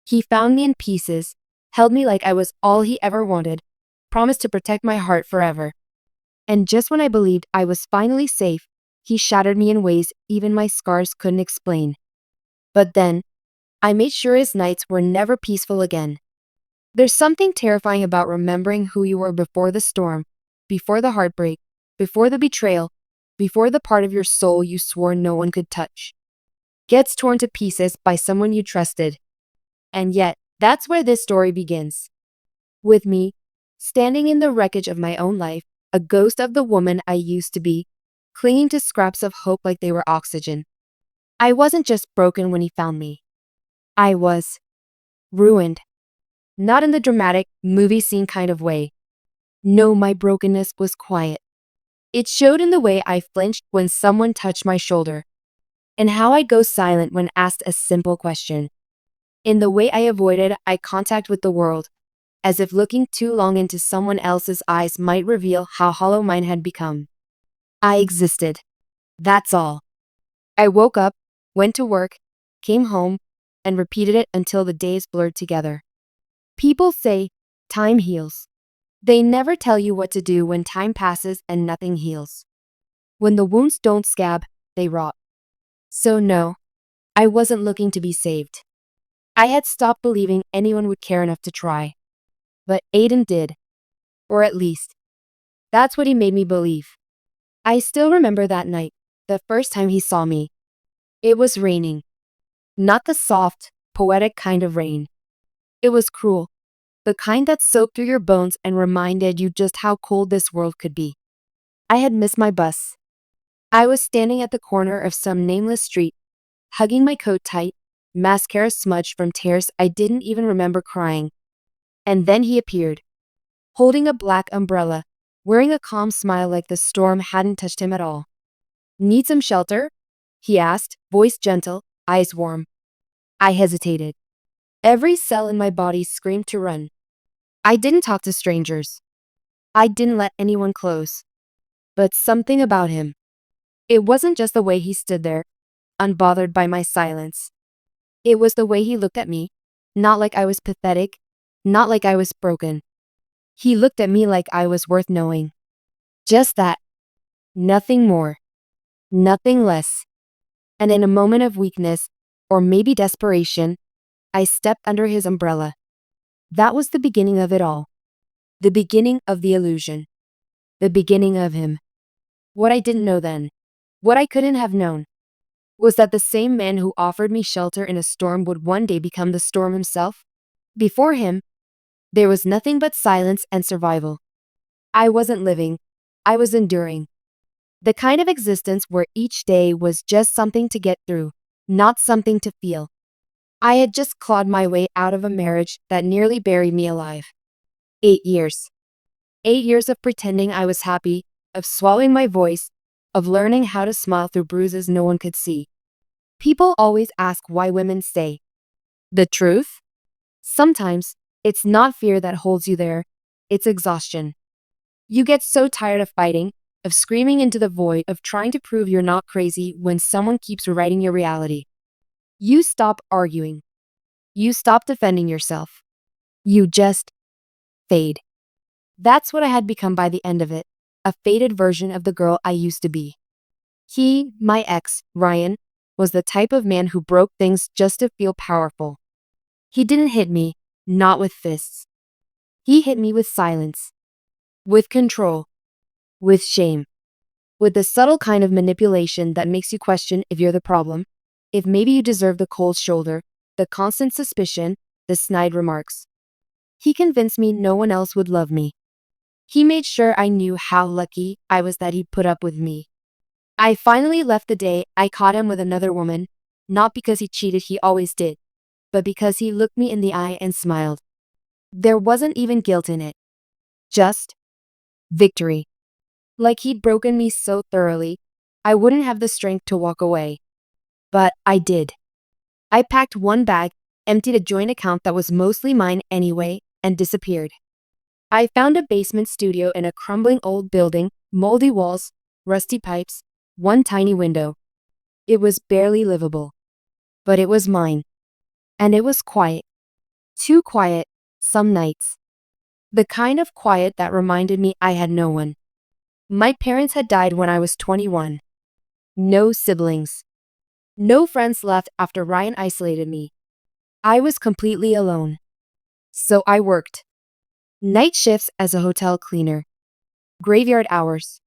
He found me in pieces, held me like I was all he ever wanted, promised to protect my heart forever. And just when I believed I was finally safe, he shattered me in ways even my scars couldn't explain. But then, I made sure his nights were never peaceful again. There's something terrifying about remembering who you were before the storm, before the heartbreak, before the betrayal, before the part of your soul you swore no one could touch gets torn to pieces by someone you trusted. And yet, that's where this story begins. With me, standing in the wreckage of my own life, a ghost of the woman I used to be, clinging to scraps of hope like they were oxygen. I wasn't just broken when he found me. I was ruined. Not in the dramatic, movie scene kind of way. No, my brokenness was quiet. It showed in the way I flinched when someone touched my shoulder, and how I'd go silent when asked a simple question. In the way I avoided eye contact with the world, as if looking too long into someone else's eyes might reveal how hollow mine had become. I existed. That's all. I woke up, went to work, came home, and repeated it until the days blurred together. People say, time heals. They never tell you what to do when time passes and nothing heals. When the wounds don't scab, they rot. So no, I wasn't looking to be saved. I had stopped believing anyone would care enough to try. But Aiden did. Or at least, that's what he made me believe. I still remember that night, the first time he saw me. It was raining. Not the soft, poetic kind of rain. It was cruel. The kind that soaked through your bones and reminded you just how cold this world could be. I had missed my bus. I was standing at the corner of some nameless street, hugging my coat tight, mascara smudged from tears I didn't even remember crying. And then he appeared, holding a black umbrella, wearing a calm smile like the storm hadn't touched him at all. Need some shelter? He asked, voice gentle, eyes warm. I hesitated. Every cell in my body screamed to run. I didn't talk to strangers. I didn't let anyone close. But something about him. It wasn't just the way he stood there, unbothered by my silence. It was the way he looked at me, not like I was pathetic, not like I was broken. He looked at me like I was worth knowing. Just that. Nothing more. Nothing less. And in a moment of weakness, or maybe desperation, I stepped under his umbrella. That was the beginning of it all. The beginning of the illusion. The beginning of him. What I didn't know then, what I couldn't have known, was that the same man who offered me shelter in a storm would one day become the storm himself. Before him, there was nothing but silence and survival. I wasn't living, I was enduring. The kind of existence where each day was just something to get through, not something to feel. I had just clawed my way out of a marriage that nearly buried me alive. 8 years. 8 years of pretending I was happy, of swallowing my voice, of learning how to smile through bruises no one could see. People always ask why women stay. The truth? Sometimes, it's not fear that holds you there, it's exhaustion. You get so tired of fighting, of screaming into the void, of trying to prove you're not crazy when someone keeps rewriting your reality. You stop arguing. You stop defending yourself. You just fade. That's what I had become by the end of it, a faded version of the girl I used to be. He, my ex, Ryan, was the type of man who broke things just to feel powerful. He didn't hit me, not with fists. He hit me with silence, with control, with shame, with the subtle kind of manipulation that makes you question if you're the problem, if maybe you deserve the cold shoulder, the constant suspicion, the snide remarks. He convinced me no one else would love me. He made sure I knew how lucky I was that he put up with me. I finally left the day I caught him with another woman, not because he cheated, he always did, but because he looked me in the eye and smiled. There wasn't even guilt in it. Just victory. Like he'd broken me so thoroughly, I wouldn't have the strength to walk away. But I did. I packed one bag, emptied a joint account that was mostly mine anyway, and disappeared. I found a basement studio in a crumbling old building, moldy walls, rusty pipes, one tiny window. It was barely livable. But it was mine. And it was quiet. Too quiet, some nights. The kind of quiet that reminded me I had no one. My parents had died when I was 21. No siblings. No friends left after Ryan isolated me. I was completely alone. So I worked. Night shifts as a hotel cleaner. Graveyard hours.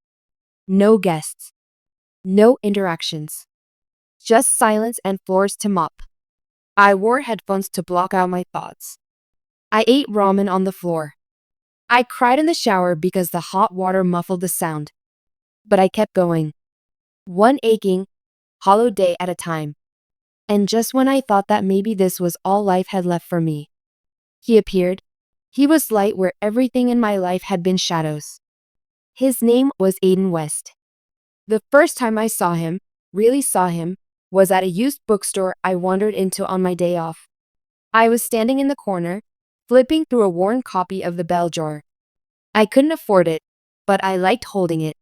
No guests. No interactions. Just silence and floors to mop. I wore headphones to block out my thoughts. I ate ramen on the floor. I cried in the shower because the hot water muffled the sound. But I kept going. One aching, hollow day at a time. And just when I thought that maybe this was all life had left for me, he appeared. He was light where everything in my life had been shadows. His name was Aiden West. The first time I saw him, really saw him, was at a used bookstore I wandered into on my day off. I was standing in the corner, flipping through a worn copy of The Bell Jar. I couldn't afford it, but I liked holding it.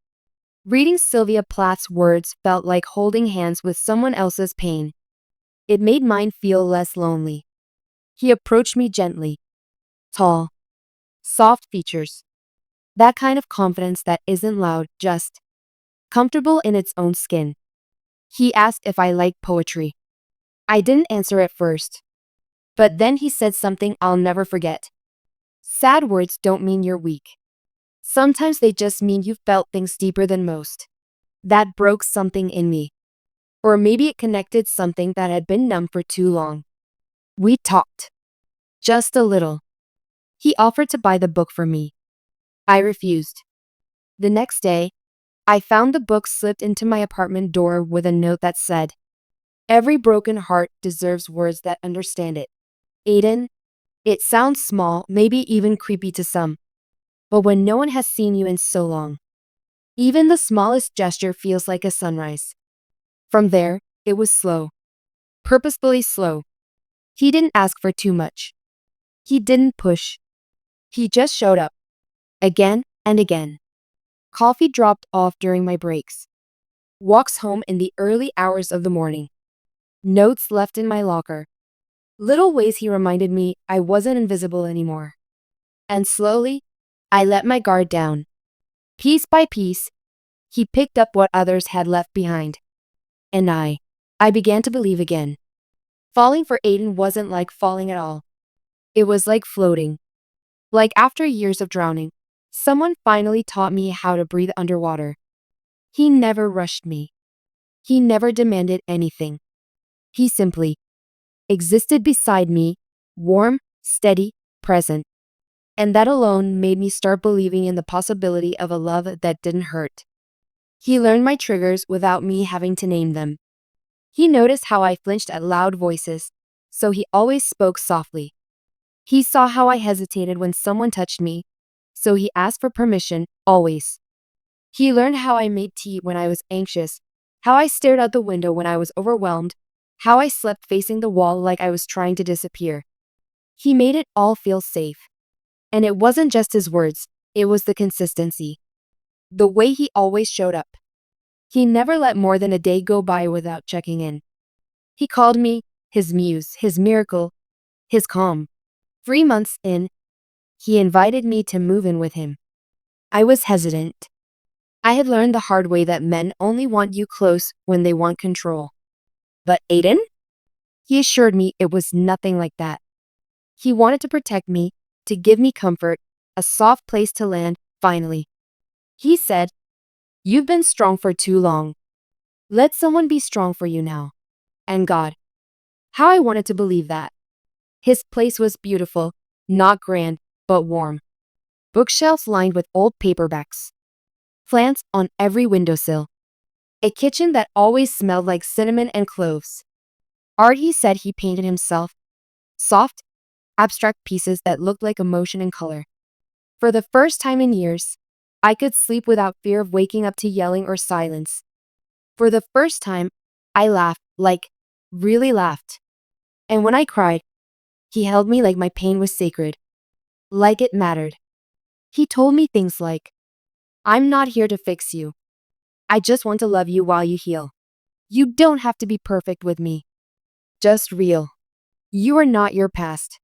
Reading Sylvia Plath's words felt like holding hands with someone else's pain. It made mine feel less lonely. He approached me gently. Tall. Soft features. That kind of confidence that isn't loud, just comfortable in its own skin. He asked if I liked poetry. I didn't answer at first. But then he said something I'll never forget. Sad words don't mean you're weak. Sometimes they just mean you felt things deeper than most. That broke something in me. Or maybe it connected something that had been numb for too long. We talked. Just a little. He offered to buy the book for me. I refused. The next day, I found the book slipped into my apartment door with a note that said, "Every broken heart deserves words that understand it." Aiden, it sounds small, maybe even creepy to some. But when no one has seen you in so long, even the smallest gesture feels like a sunrise. From there, it was slow. Purposefully slow. He didn't ask for too much. He didn't push. He just showed up. Again and again. Coffee dropped off during my breaks. Walks home in the early hours of the morning. Notes left in my locker. Little ways he reminded me I wasn't invisible anymore. And slowly, I let my guard down. Piece by piece, he picked up what others had left behind. And I began to believe again. Falling for Aiden wasn't like falling at all. It was like floating. Like after years of drowning, someone finally taught me how to breathe underwater. He never rushed me. He never demanded anything. He simply existed beside me, warm, steady, present. And that alone made me start believing in the possibility of a love that didn't hurt. He learned my triggers without me having to name them. He noticed how I flinched at loud voices, so he always spoke softly. He saw how I hesitated when someone touched me, so he asked for permission, always. He learned how I made tea when I was anxious, how I stared out the window when I was overwhelmed, how I slept facing the wall like I was trying to disappear. He made it all feel safe. And it wasn't just his words, it was the consistency. The way he always showed up. He never let more than a day go by without checking in. He called me his muse, his miracle, his calm. 3 months in, he invited me to move in with him. I was hesitant. I had learned the hard way that men only want you close when they want control. But Aiden? He assured me it was nothing like that. He wanted to protect me, to give me comfort, a soft place to land, finally. He said, "You've been strong for too long. Let someone be strong for you now." And God, how I wanted to believe that. His place was beautiful, not grand, but warm. Bookshelves lined with old paperbacks. Plants on every windowsill. A kitchen that always smelled like cinnamon and cloves. Art he said he painted himself. Soft, abstract pieces that looked like emotion and color. For the first time in years, I could sleep without fear of waking up to yelling or silence. For the first time, I laughed, like, really laughed. And when I cried, he held me like my pain was sacred. Like it mattered. He told me things like, "I'm not here to fix you. I just want to love you while you heal. You don't have to be perfect with me. Just real. You are not your past.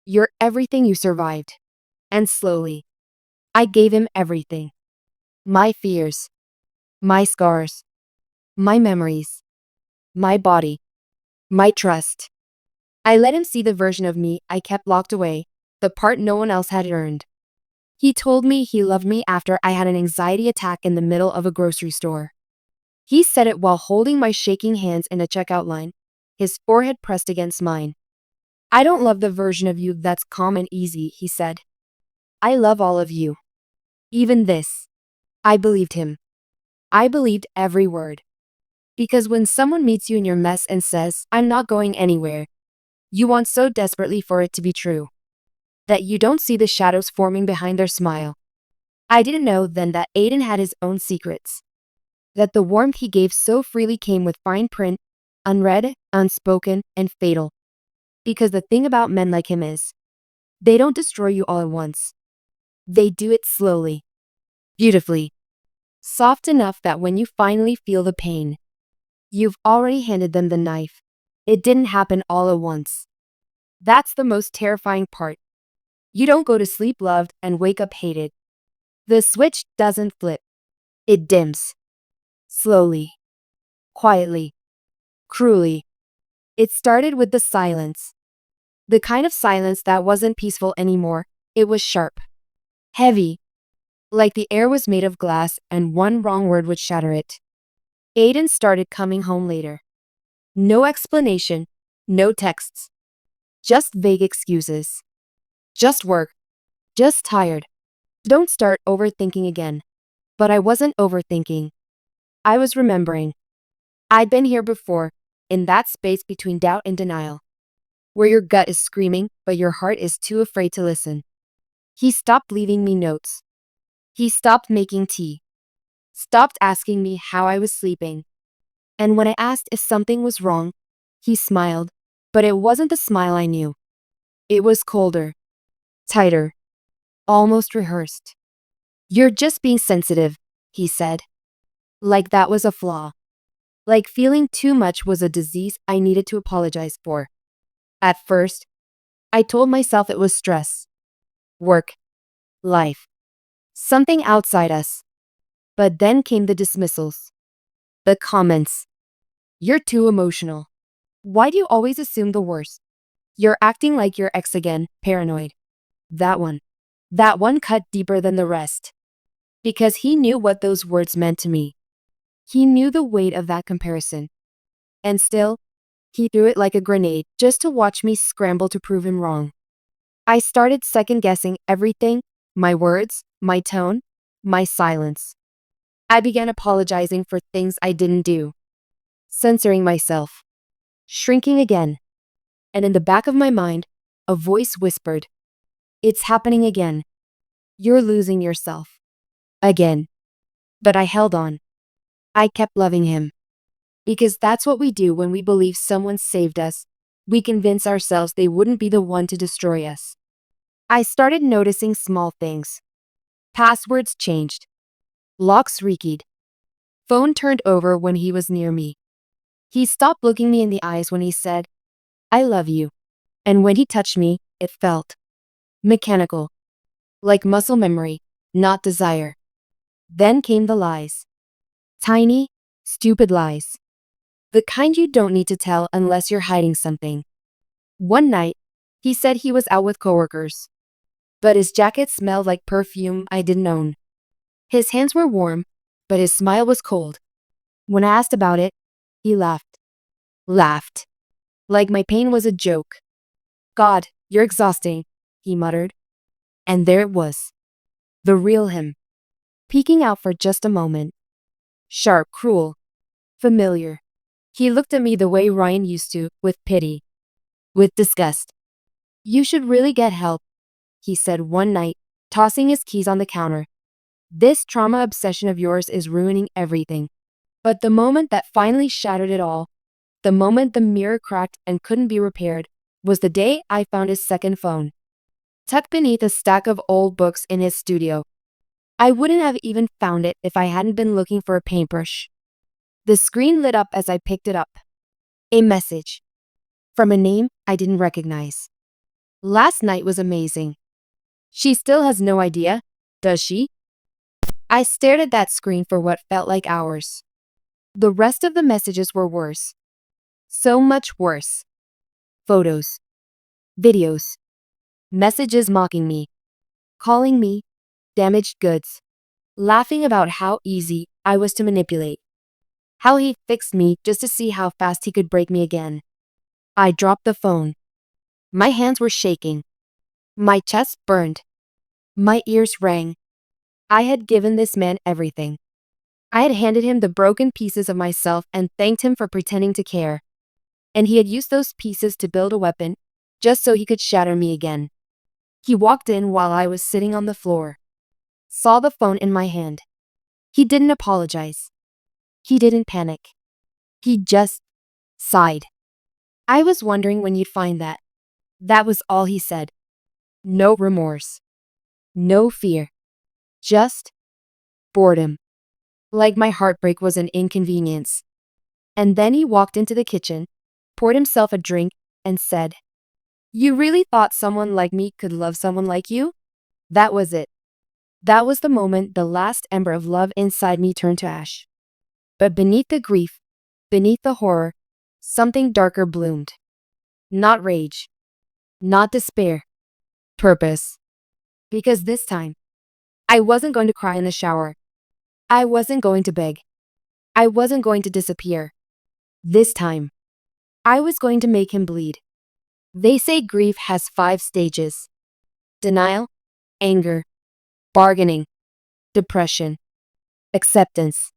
You're everything you survived. And slowly, I gave him everything. My fears, my scars, my memories, my body, my trust. I let him see the version of me I kept locked away, the part no one else had earned. He told me he loved me after I had an anxiety attack in the middle of a grocery store. He said it while holding my shaking hands in a checkout line, his forehead pressed against mine. I don't love the version of you that's calm and easy, he said. I love all of you. Even this. I believed him. I believed every word. Because when someone meets you in your mess and says, I'm not going anywhere, you want so desperately for it to be true that you don't see the shadows forming behind their smile. I didn't know then that Aiden had his own secrets, that the warmth he gave so freely came with fine print, unread, unspoken, and fatal. Because the thing about men like him is, they don't destroy you all at once. They do it slowly, beautifully, soft enough that when you finally feel the pain, you've already handed them the knife. It didn't happen all at once. That's the most terrifying part. You don't go to sleep loved and wake up hated. The switch doesn't flip. It dims. Slowly. Quietly. Cruelly. It started with the silence. The kind of silence that wasn't peaceful anymore. It was sharp. Heavy. Like the air was made of glass and one wrong word would shatter it. Aiden started coming home later. No explanation. No texts. Just vague excuses. Just work. Just tired. Don't start overthinking again. But I wasn't overthinking. I was remembering. I'd been here before, in that space between doubt and denial, where your gut is screaming, but your heart is too afraid to listen. He stopped leaving me notes. He stopped making tea. Stopped asking me how I was sleeping. And when I asked if something was wrong, he smiled, but it wasn't the smile I knew. It was colder, tighter, almost rehearsed. You're just being sensitive, he said. Like that was a flaw. Like feeling too much was a disease I needed to apologize for. At first, I told myself it was stress, work, life, something outside us. But then came the dismissals, the comments. You're too emotional. Why do you always assume the worst? You're acting like your ex again, paranoid. That one. That one cut deeper than the rest. Because he knew what those words meant to me. He knew the weight of that comparison. And still, he threw it like a grenade just to watch me scramble to prove him wrong. I started second-guessing everything, my words, my tone, my silence. I began apologizing for things I didn't do, censoring myself, shrinking again. And in the back of my mind, a voice whispered, it's happening again. You're losing yourself. Again. But I held on. I kept loving him. Because that's what we do when we believe someone saved us. We convince ourselves they wouldn't be the one to destroy us. I started noticing small things. Passwords changed. Locks rekeyed. Phone turned over when he was near me. He stopped looking me in the eyes when he said, I love you. And when he touched me, it felt mechanical. Like muscle memory, not desire. Then came the lies. Tiny, stupid lies. The kind you don't need to tell unless you're hiding something. One night, he said he was out with coworkers. But his jacket smelled like perfume I didn't own. His hands were warm, but his smile was cold. When I asked about it, he laughed. Laughed. Like my pain was a joke. God, you're exhausting, he muttered. And there it was. The real him. Peeking out for just a moment. Sharp, cruel, familiar. He looked at me the way Ryan used to, with pity. With disgust. You should really get help, he said one night, tossing his keys on the counter. This trauma obsession of yours is ruining everything. But the moment that finally shattered it all, the moment the mirror cracked and couldn't be repaired, was the day I found his second phone. Tucked beneath a stack of old books in his studio. I wouldn't have even found it if I hadn't been looking for a paintbrush. The screen lit up as I picked it up. A message. From a name I didn't recognize. Last night was amazing. She still has no idea, does she? I stared at that screen for what felt like hours. The rest of the messages were worse. So much worse. Photos, videos, messages mocking me, calling me damaged goods, laughing about how easy I was to manipulate, how he fixed me just to see how fast he could break me again. I dropped the phone. My hands were shaking. My chest burned. My ears rang. I had given this man everything. I had handed him the broken pieces of myself and thanked him for pretending to care. And he had used those pieces to build a weapon, just so he could shatter me again. He walked in while I was sitting on the floor, saw the phone in my hand. He didn't apologize. He didn't panic. He just sighed. I was wondering when you'd find that. That was all he said. No remorse. No fear. Just boredom. Like my heartbreak was an inconvenience. And then he walked into the kitchen, poured himself a drink, and said, "You really thought someone like me could love someone like you?" That was it. That was the moment the last ember of love inside me turned to ash. But beneath the grief, beneath the horror, something darker bloomed. Not rage. Not despair. Purpose. Because this time, I wasn't going to cry in the shower. I wasn't going to beg. I wasn't going to disappear. This time, I was going to make him bleed. They say grief has 5 stages: denial, anger, bargaining, depression, acceptance.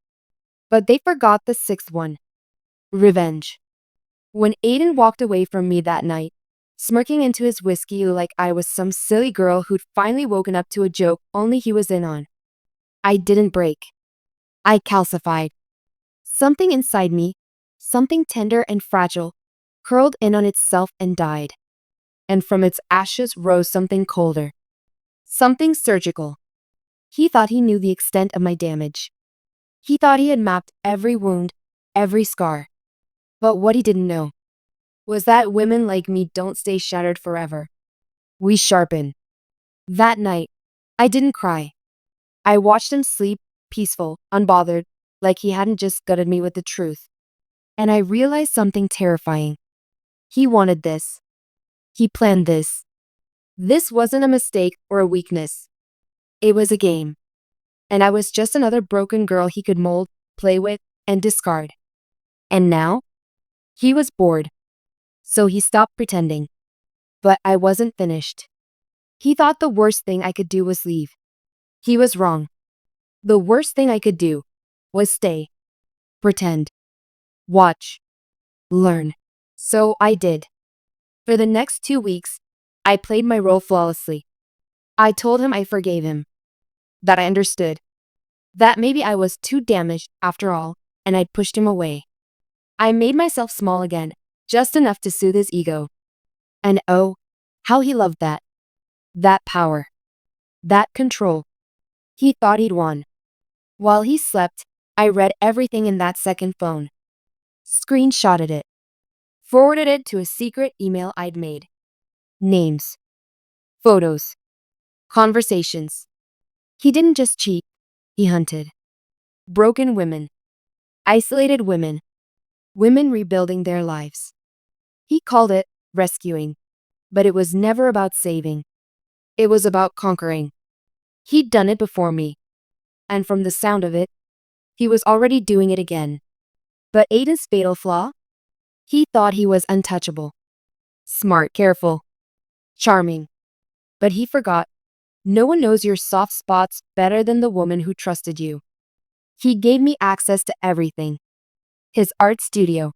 But they forgot the 6th one: revenge. When Aiden walked away from me that night, smirking into his whiskey like I was some silly girl who'd finally woken up to a joke only he was in on, I didn't break. I calcified. Something inside me, something tender and fragile, curled in on itself and died. And from its ashes rose something colder. Something surgical. He thought he knew the extent of my damage. He thought he had mapped every wound, every scar. But what he didn't know was that women like me don't stay shattered forever. We sharpen. That night, I didn't cry. I watched him sleep, peaceful, unbothered, like he hadn't just gutted me with the truth. And I realized something terrifying. He wanted this. He planned this. This wasn't a mistake or a weakness. It was a game. And I was just another broken girl he could mold, play with, and discard. And now, he was bored. So he stopped pretending. But I wasn't finished. He thought the worst thing I could do was leave. He was wrong. The worst thing I could do was stay, pretend, watch, learn. So I did. For the next 2 weeks, I played my role flawlessly. I told him I forgave him, that I understood, that maybe I was too damaged after all, and I'd pushed him away. I made myself small again, just enough to soothe his ego. And oh, how he loved that. That power. That control. He thought he'd won. While he slept, I read everything in that second phone. Screenshotted it. Forwarded it to a secret email I'd made. Names. Photos. Conversations. He didn't just cheat, he hunted. Broken women. Isolated women. Women rebuilding their lives. He called it rescuing. But it was never about saving. It was about conquering. He'd done it before me. And from the sound of it, he was already doing it again. But Aiden's fatal flaw? He thought he was untouchable. Smart, careful, charming. But he forgot. No one knows your soft spots better than the woman who trusted you. He gave me access to everything. His art studio.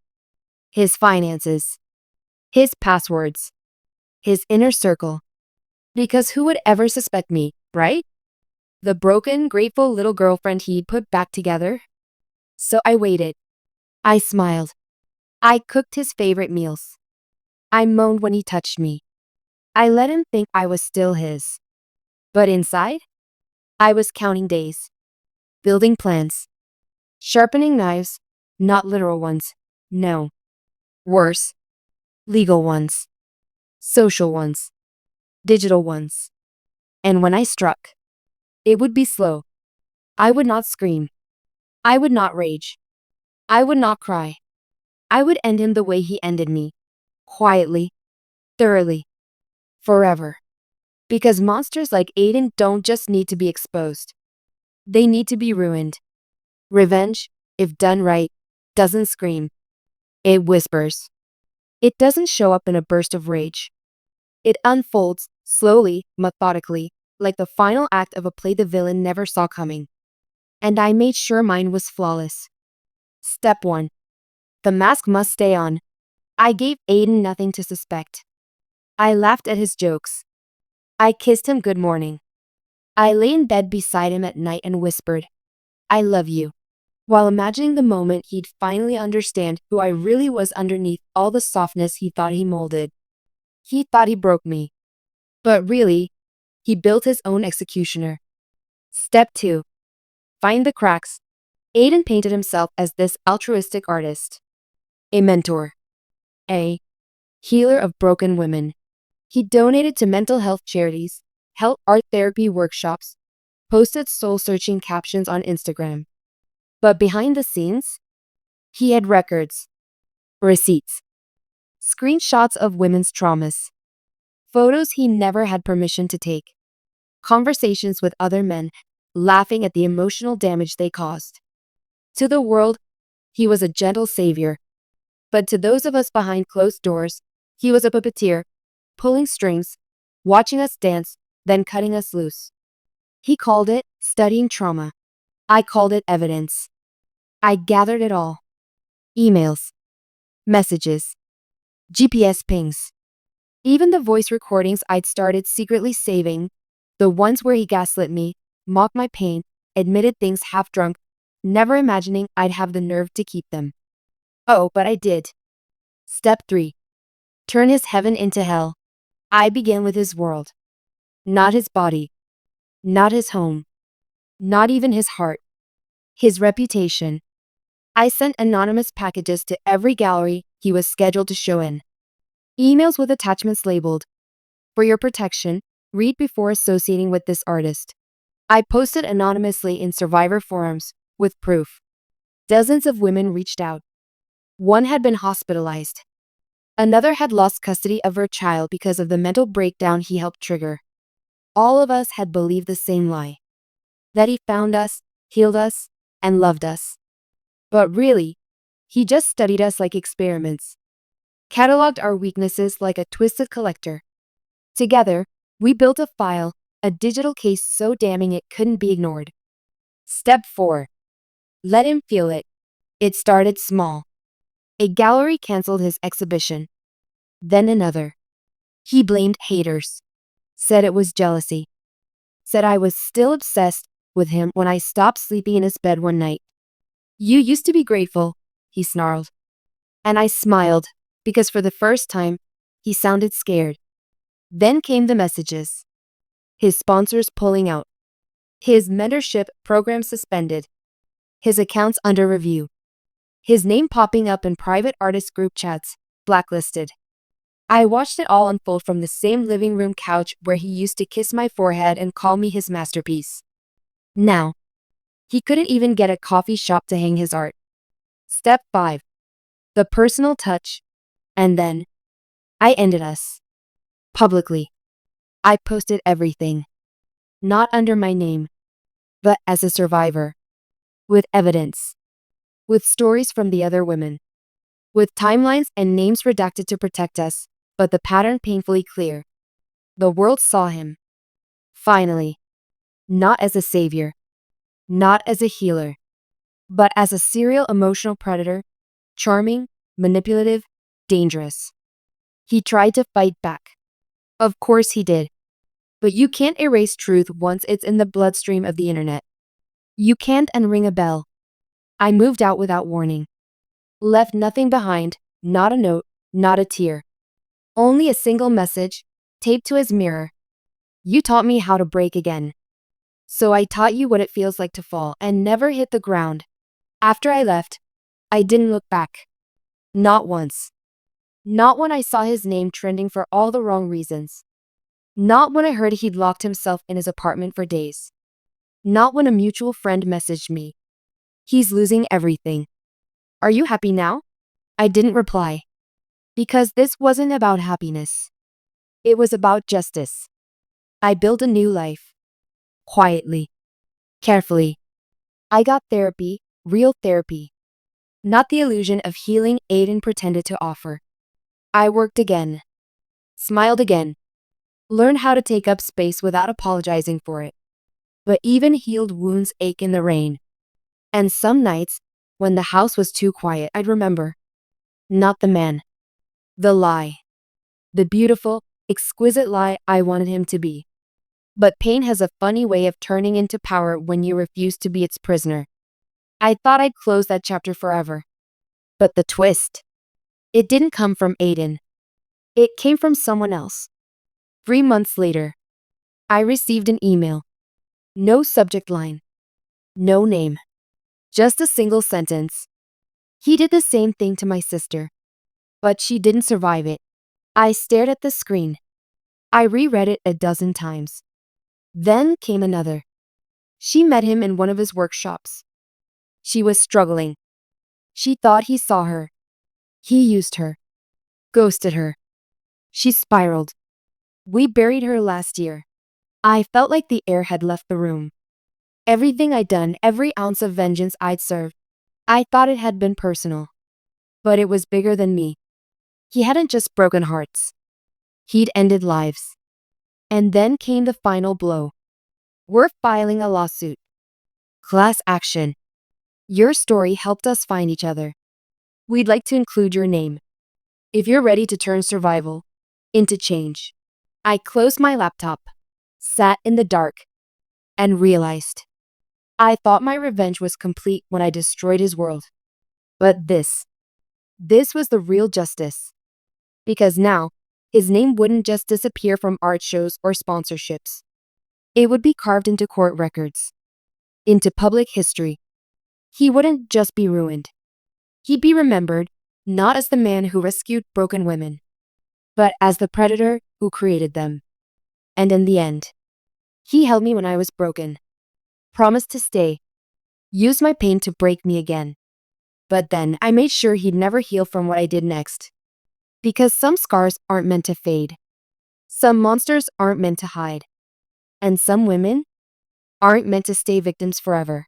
His finances. His passwords. His inner circle. Because who would ever suspect me, right? The broken, grateful little girlfriend he'd put back together? So I waited. I smiled. I cooked his favorite meals. I moaned when he touched me. I let him think I was still his. But inside, I was counting days, building plans, sharpening knives, not literal ones, no. Worse, legal ones, social ones. digital ones. And when I struck, it would be slow. I would not scream. I would not rage. I would not cry. I would end him the way he ended me. Quietly, thoroughly, forever. Because monsters like Aiden don't just need to be exposed. They need to be ruined. Revenge, if done right, doesn't scream. It whispers. It doesn't show up in a burst of rage. It unfolds, slowly, methodically, like the final act of a play the villain never saw coming. And I made sure mine was flawless. Step 1. The mask must stay on. I gave Aiden nothing to suspect. I laughed at his jokes. I kissed him good morning. I lay in bed beside him at night and whispered, I love you, while imagining the moment he'd finally understand who I really was underneath all the softness he thought he molded. He thought he broke me. But really, he built his own executioner. Step 2. Find the cracks. Aiden painted himself as this altruistic artist. A mentor. A healer of broken women. He donated to mental health charities, held art therapy workshops, posted soul-searching captions on Instagram. But behind the scenes, he had records, receipts, screenshots of women's traumas, photos he never had permission to take, conversations with other men, laughing at the emotional damage they caused. To the world, he was a gentle savior. But to those of us behind closed doors, he was a puppeteer, pulling strings, watching us dance, then cutting us loose. He called it studying trauma. I called it evidence. I gathered it all. Emails, messages, GPS pings. Even the voice recordings I'd started secretly saving, the ones where he gaslit me, mocked my pain, admitted things half drunk, never imagining I'd have the nerve to keep them. Oh, but I did. Step 3. Turn his heaven into hell. I began with his world. Not his body. Not his home. Not even his heart. His reputation. I sent anonymous packages to every gallery he was scheduled to show in. Emails with attachments labeled, for your protection, read before associating with this artist. I posted anonymously in survivor forums, with proof. Dozens of women reached out. One had been hospitalized. Another had lost custody of her child because of the mental breakdown he helped trigger. All of us had believed the same lie. That he found us, healed us, and loved us. But really, he just studied us like experiments. Cataloged our weaknesses like a twisted collector. Together, we built a file, a digital case so damning it couldn't be ignored. Step 4. Let him feel it. It started small. A gallery canceled his exhibition. Then another. He blamed haters. Said it was jealousy. Said I was still obsessed with him when I stopped sleeping in his bed one night. You used to be grateful, he snarled. And I smiled, because for the first time, he sounded scared. Then came the messages. His sponsors pulling out. His mentorship program suspended. His accounts under review. His name popping up in private artist group chats, blacklisted. I watched it all unfold from the same living room couch where he used to kiss my forehead and call me his masterpiece. Now, he couldn't even get a coffee shop to hang his art. Step 5. The personal touch. And then, I ended us. Publicly. I posted everything. Not under my name, but as a survivor. With evidence. With stories from the other women. With timelines and names redacted to protect us, but the pattern painfully clear. The world saw him. Finally. Not as a savior. Not as a healer. But as a serial emotional predator. Charming, manipulative, dangerous. He tried to fight back. Of course he did. But you can't erase truth once it's in the bloodstream of the internet. You can't unring a bell. I moved out without warning. Left nothing behind, not a note, not a tear. Only a single message, taped to his mirror. You taught me how to break again. So I taught you what it feels like to fall and never hit the ground. After I left, I didn't look back. Not once. Not when I saw his name trending for all the wrong reasons. Not when I heard he'd locked himself in his apartment for days. Not when a mutual friend messaged me. He's losing everything. Are you happy now? I didn't reply. Because this wasn't about happiness. It was about justice. I built a new life. Quietly. Carefully. I got therapy, real therapy. Not the illusion of healing Aiden pretended to offer. I worked again. Smiled again. Learned how to take up space without apologizing for it. But even healed wounds ache in the rain. And some nights, when the house was too quiet, I'd remember. Not the man. The lie. The beautiful, exquisite lie I wanted him to be. But pain has a funny way of turning into power when you refuse to be its prisoner. I thought I'd close that chapter forever. But the twist. It didn't come from Aiden. It came from someone else. 3 months later, I received an email. No subject line. No name. Just a single sentence. He did the same thing to my sister. But she didn't survive it. I stared at the screen. I reread it a dozen times. Then came another. She met him in one of his workshops. She was struggling. She thought he saw her. He used her. Ghosted her. She spiraled. We buried her last year. I felt like the air had left the room. Everything I'd done, every ounce of vengeance I'd served, I thought it had been personal. But it was bigger than me. He hadn't just broken hearts. He'd ended lives. And then came the final blow. We're filing a lawsuit. Class action. Your story helped us find each other. We'd like to include your name. If you're ready to turn survival into change. I closed my laptop, sat in the dark, and realized. I thought my revenge was complete when I destroyed his world. But this was the real justice. Because now, his name wouldn't just disappear from art shows or sponsorships. It would be carved into court records, into public history. He wouldn't just be ruined. He'd be remembered, not as the man who rescued broken women, but as the predator who created them. And in the end, he held me when I was broken, promised to stay, used my pain to break me again. But then I made sure he'd never heal from what I did next. Because some scars aren't meant to fade. Some monsters aren't meant to hide. And some women aren't meant to stay victims forever.